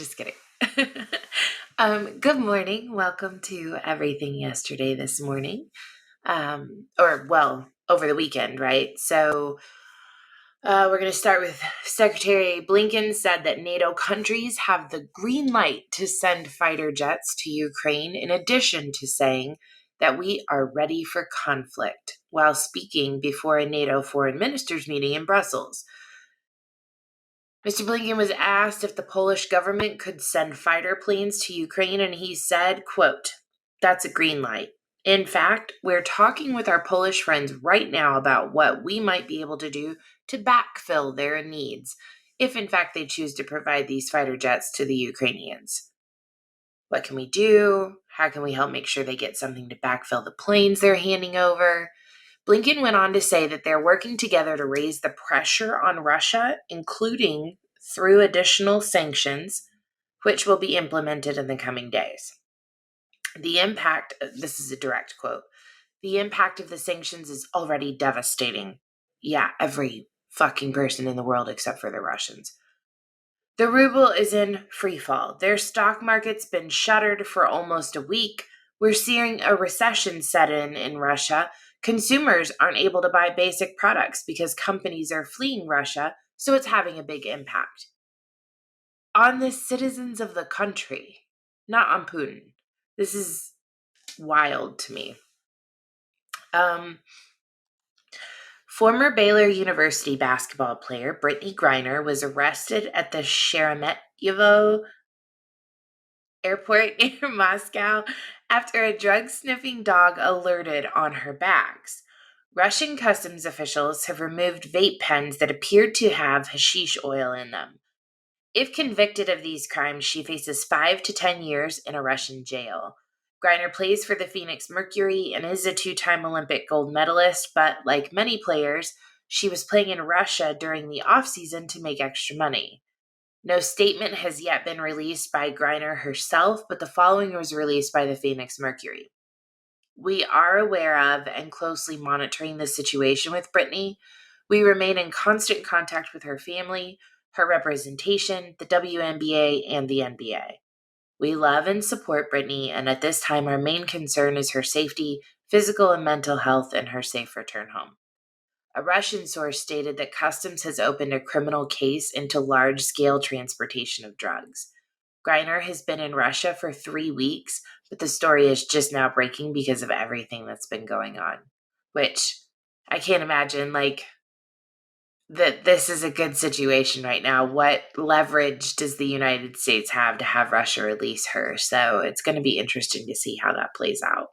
Just kidding. Good morning. Welcome to Everything Yesterday this morning. Over the weekend, right? So we're going to start with Secretary Blinken said that NATO countries have the green light to send fighter jets to Ukraine, in addition to saying that we are ready for conflict, while speaking before a NATO foreign ministers meeting in Brussels. Mr. Blinken was asked if the Polish government could send fighter planes to Ukraine, and he said, quote, "That's a green light. In fact, we're talking with our Polish friends right now about what we might be able to do to backfill their needs, if in fact they choose to provide these fighter jets to the Ukrainians. What can we do? How can we help make sure they get something to backfill the planes they're handing over?" Blinken went on to say that they're working together to raise the pressure on Russia, including through additional sanctions, which will be implemented in the coming days. The impact, this is a direct quote, "The impact of the sanctions is already devastating." Yeah, every fucking person in the world except for the Russians. "The ruble is in free fall. Their stock market's been shuttered for almost a week. We're seeing a recession set in Russia. Consumers aren't able to buy basic products because companies are fleeing Russia, so it's having a big impact on the citizens of the country, not on Putin." This is wild to me. Former Baylor University basketball player Brittney Griner was arrested at the Sheremetyevo airport near Moscow after a drug-sniffing dog alerted on her bags. Russian customs officials have removed vape pens that appeared to have hashish oil in them. If convicted of these crimes, she faces 5 to 10 years in a Russian jail. Griner plays for the Phoenix Mercury and is a 2-time Olympic gold medalist, but like many players, she was playing in Russia during the off-season to make extra money. No statement has yet been released by Griner herself, but the following was released by the Phoenix Mercury. "We are aware of and closely monitoring the situation with Brittney. We remain in constant contact with her family, her representation, the WNBA, and the NBA. We love and support Brittney, and at this time our main concern is her safety, physical and mental health, and her safe return home." A Russian source stated that Customs has opened a criminal case into large-scale transportation of drugs. Griner has been in Russia for 3 weeks, but the story is just now breaking because of everything that's been going on, which I can't imagine, that this is a good situation right now. What leverage does the United States have to have Russia release her? So it's going to be interesting to see how that plays out.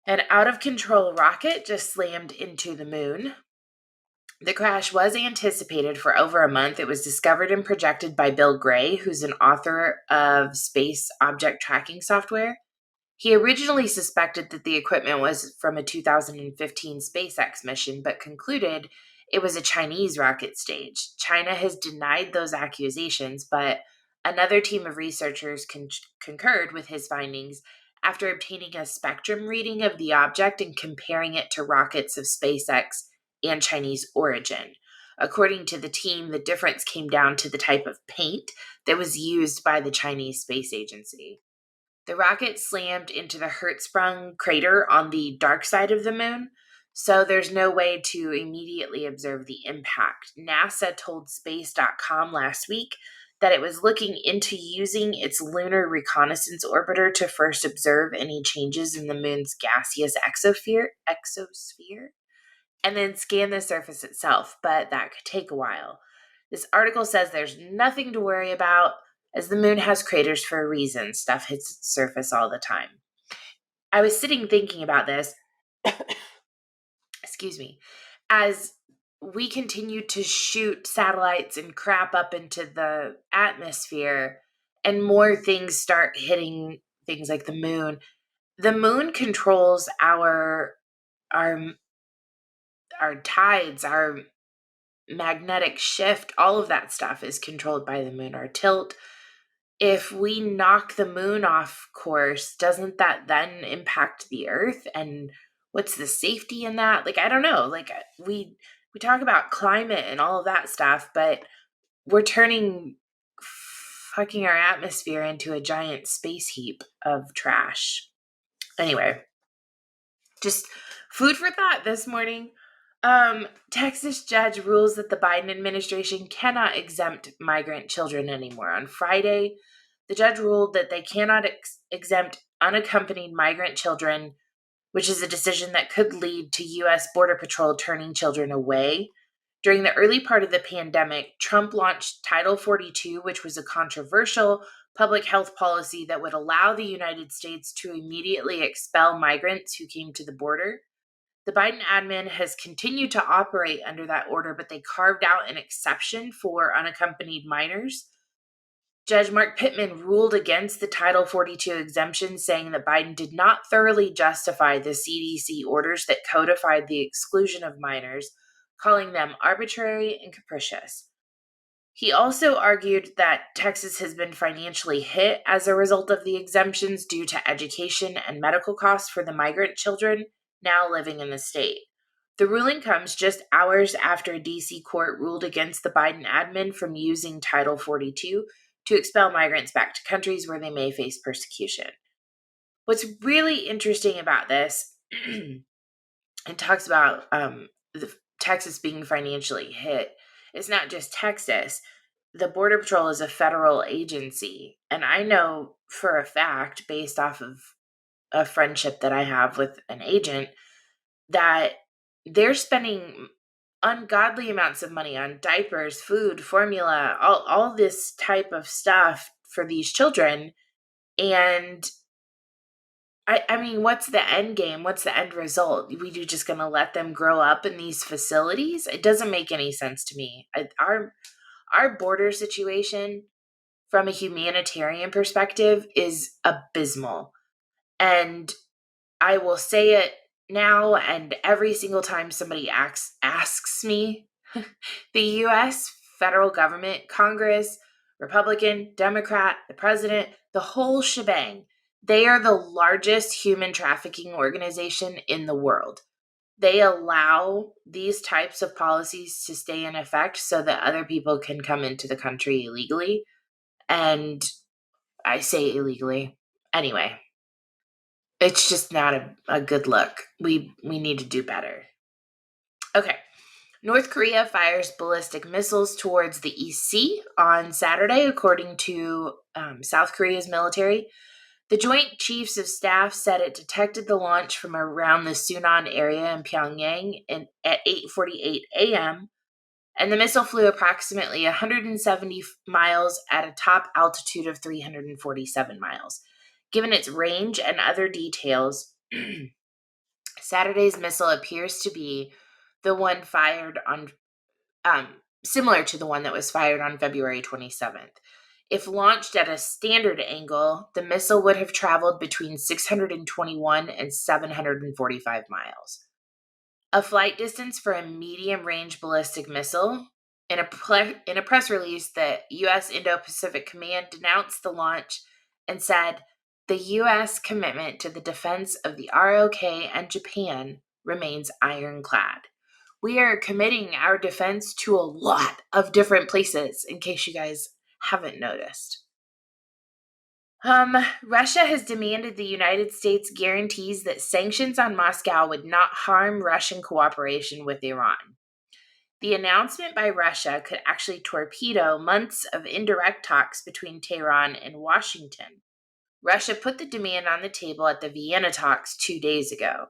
An out-of-control rocket just slammed into the moon. The crash was anticipated for over a month. It was discovered and projected by Bill Gray, who's an author of space object tracking software. He originally suspected that the equipment was from a 2015 SpaceX mission, but concluded it was a Chinese rocket stage. China has denied those accusations, but another team of researchers concurred with his findings after obtaining a spectrum reading of the object and comparing it to rockets of SpaceX and Chinese origin. According to the team, the difference came down to the type of paint that was used by the Chinese Space Agency. The rocket slammed into the Hertzsprung crater on the dark side of the moon, so there's no way to immediately observe the impact. NASA told Space.com last week that it was looking into using its Lunar Reconnaissance Orbiter to first observe any changes in the moon's gaseous exosphere, and then scan the surface itself, but that could take a while. This article says there's nothing to worry about, as the moon has craters for a reason. Stuff hits its surface all the time. I was sitting thinking about this, excuse me, as we continue to shoot satellites and crap up into the atmosphere and more things start hitting things like the moon. The moon controls our tides, our magnetic shift, all of that stuff is controlled by the moon. Our tilt. If we knock the moon off course, doesn't that then impact the Earth? And what's the safety in that? I don't know. We talk about climate and all of that stuff, but we're turning fucking our atmosphere into a giant space heap of trash. Anyway, just food for thought this morning. Texas judge rules that the Biden administration cannot exempt migrant children anymore. On Friday, the judge ruled that they cannot exempt unaccompanied migrant children, which is a decision that could lead to U.S. Border Patrol turning children away. During the early part of the pandemic, Trump launched Title 42, which was a controversial public health policy that would allow the United States to immediately expel migrants who came to the border. The Biden admin has continued to operate under that order, but they carved out an exception for unaccompanied minors. Judge Mark Pittman ruled against the Title 42 exemption, saying that Biden did not thoroughly justify the CDC orders that codified the exclusion of minors, calling them arbitrary and capricious. He also argued that Texas has been financially hit as a result of the exemptions due to education and medical costs for the migrant children now living in the state. The ruling comes just hours after a D.C. court ruled against the Biden admin from using Title 42 to expel migrants back to countries where they may face persecution. What's really interesting about this, it talks about Texas being financially hit. It's not just Texas. The Border Patrol is a federal agency. And I know for a fact, based off of a friendship that I have with an agent, that they're spending ungodly amounts of money on diapers, food, formula, all this type of stuff for these children. And I mean, what's the end game? What's the end result? We just going to let them grow up in these facilities? It doesn't make any sense to me. Our border situation from a humanitarian perspective is abysmal. And I will say it now and every single time somebody asks me, the U.S. federal government, Congress, Republican, Democrat, the president, the whole shebang, they are the largest human trafficking organization in the world. They allow these types of policies to stay in effect so that other people can come into the country illegally. And I say illegally. Anyway, it's just not a good look. We need to do better. Okay. North Korea fires ballistic missiles towards the East Sea on Saturday, according to South Korea's military. The Joint Chiefs of Staff said it detected the launch from around the Sunan area in Pyongyang at 8:48 a.m., and the missile flew approximately 170 miles at a top altitude of 347 miles. Given its range and other details, Saturday's missile appears to be the one fired on, similar to the one that was fired on February 27th. If launched at a standard angle, the missile would have traveled between 621 and 745 miles. A flight distance for a medium-range ballistic missile. In a press release, the U.S. Indo-Pacific Command denounced the launch and said, the U.S. commitment to the defense of the ROK and Japan remains ironclad. We are committing our defense to a lot of different places, in case you guys haven't noticed. Russia has demanded the United States guarantees that sanctions on Moscow would not harm Russian cooperation with Iran. The announcement by Russia could actually torpedo months of indirect talks between Tehran and Washington. Russia put the demand on the table at the Vienna talks 2 days ago.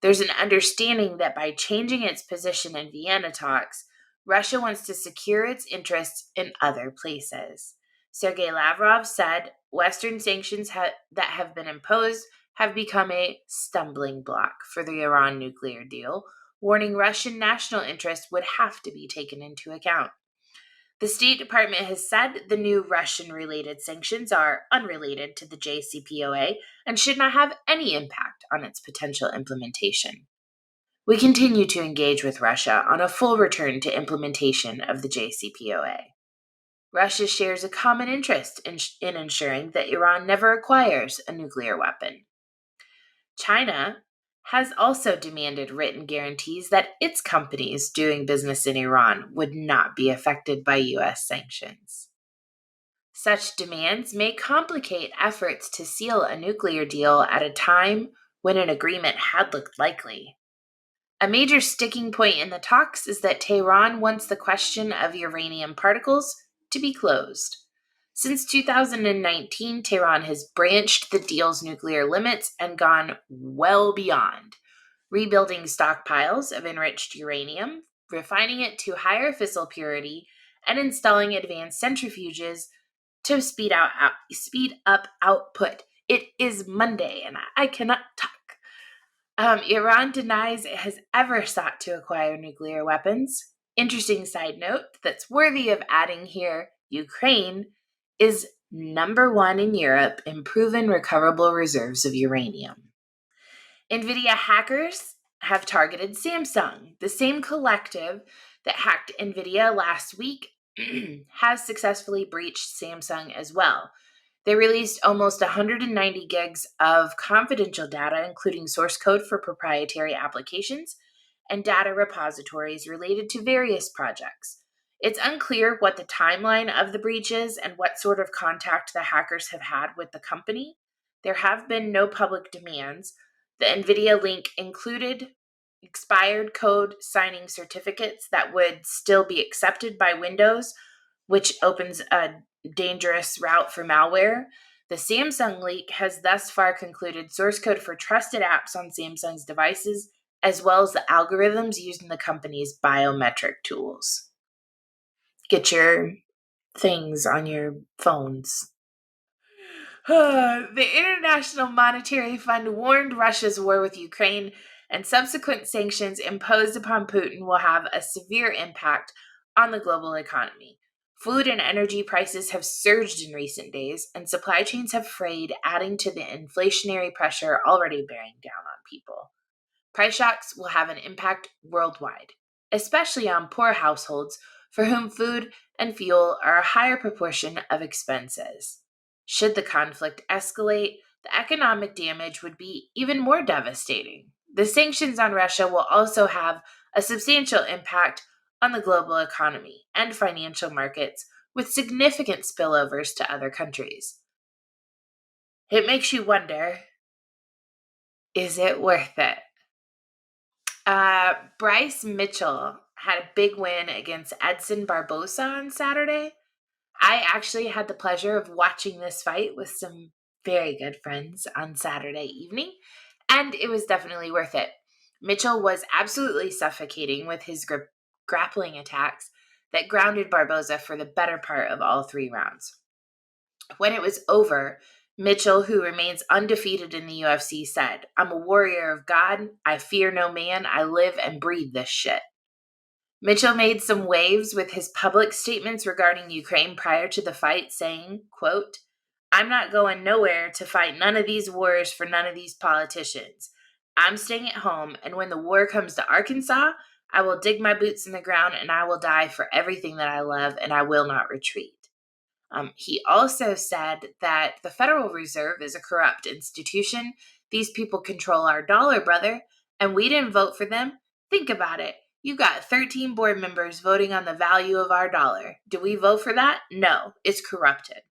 There's an understanding that by changing its position in Vienna talks, Russia wants to secure its interests in other places. Sergei Lavrov said Western sanctions that have been imposed have become a stumbling block for the Iran nuclear deal, warning Russian national interests would have to be taken into account. The State Department has said the new Russian-related sanctions are unrelated to the JCPOA and should not have any impact on its potential implementation. We continue to engage with Russia on a full return to implementation of the JCPOA. Russia shares a common interest in ensuring that Iran never acquires a nuclear weapon. China has also demanded written guarantees that its companies doing business in Iran would not be affected by U.S. sanctions. Such demands may complicate efforts to seal a nuclear deal at a time when an agreement had looked likely. A major sticking point in the talks is that Tehran wants the question of uranium particles to be closed. Since 2019, Tehran has branched the deal's nuclear limits and gone well beyond, rebuilding stockpiles of enriched uranium, refining it to higher fissile purity, and installing advanced centrifuges to speed up output. It is Monday, and I cannot talk. Iran denies it has ever sought to acquire nuclear weapons. Interesting side note that's worthy of adding here: Ukraine is number one in Europe in proven recoverable reserves of uranium. NVIDIA hackers have targeted Samsung. The same collective that hacked NVIDIA last week has successfully breached Samsung as well. They released almost 190 gigs of confidential data, including source code for proprietary applications and data repositories related to various projects. It's unclear what the timeline of the breach is and what sort of contact the hackers have had with the company. There have been no public demands. The NVIDIA link included expired code signing certificates that would still be accepted by Windows, which opens a dangerous route for malware. The Samsung leak has thus far concluded source code for trusted apps on Samsung's devices, as well as the algorithms used in the company's biometric tools. Get your things on your phones. The International Monetary Fund warned Russia's war with Ukraine and subsequent sanctions imposed upon Putin will have a severe impact on the global economy. Food and energy prices have surged in recent days, and supply chains have frayed, adding to the inflationary pressure already bearing down on people. Price shocks will have an impact worldwide, especially on poor households for whom food and fuel are a higher proportion of expenses. Should the conflict escalate, the economic damage would be even more devastating. The sanctions on Russia will also have a substantial impact on the global economy and financial markets, with significant spillovers to other countries. It makes you wonder, is it worth it? Bryce Mitchell had a big win against Edson Barboza on Saturday. I actually had the pleasure of watching this fight with some very good friends on Saturday evening, and it was definitely worth it. Mitchell was absolutely suffocating with his grappling attacks that grounded Barboza for the better part of all 3 rounds. When it was over, Mitchell, who remains undefeated in the UFC, said, "I'm a warrior of God. I fear no man. I live and breathe this shit." Mitchell made some waves with his public statements regarding Ukraine prior to the fight, saying, quote, "I'm not going nowhere to fight none of these wars for none of these politicians. I'm staying at home, and when the war comes to Arkansas, I will dig my boots in the ground and I will die for everything that I love, and I will not retreat." He also said that the Federal Reserve is a corrupt institution. These people control our dollar, brother, and we didn't vote for them. Think about it. You got 13 board members voting on the value of our dollar. Do we vote for that? No, it's corrupted.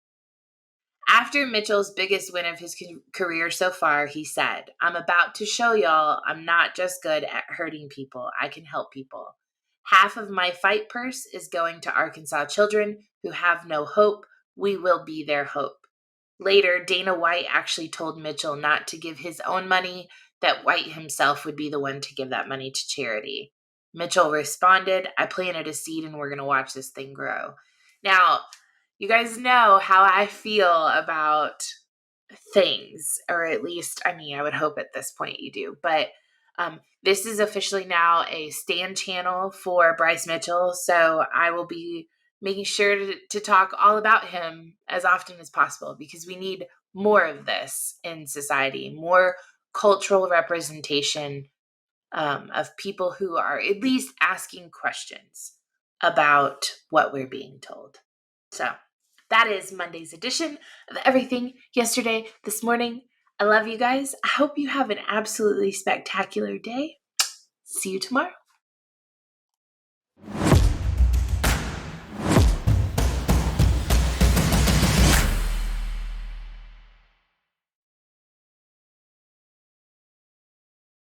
After Mitchell's biggest win of his career so far, he said, "I'm about to show y'all I'm not just good at hurting people. I can help people. Half of my fight purse is going to Arkansas children who have no hope. We will be their hope." Later, Dana White actually told Mitchell not to give his own money, that White himself would be the one to give that money to charity. Mitchell responded, "I planted a seed and we're going to watch this thing grow." Now, you guys know how I feel about things, or at least, I mean, I would hope at this point you do, but this is officially now a stand channel for Bryce Mitchell, so I will be making sure to talk all about him as often as possible, because we need more of this in society, more cultural representation of people who are at least asking questions about what we're being told. So that is Monday's edition of Everything Yesterday This Morning. I love you guys. I hope you have an absolutely spectacular day. See you tomorrow.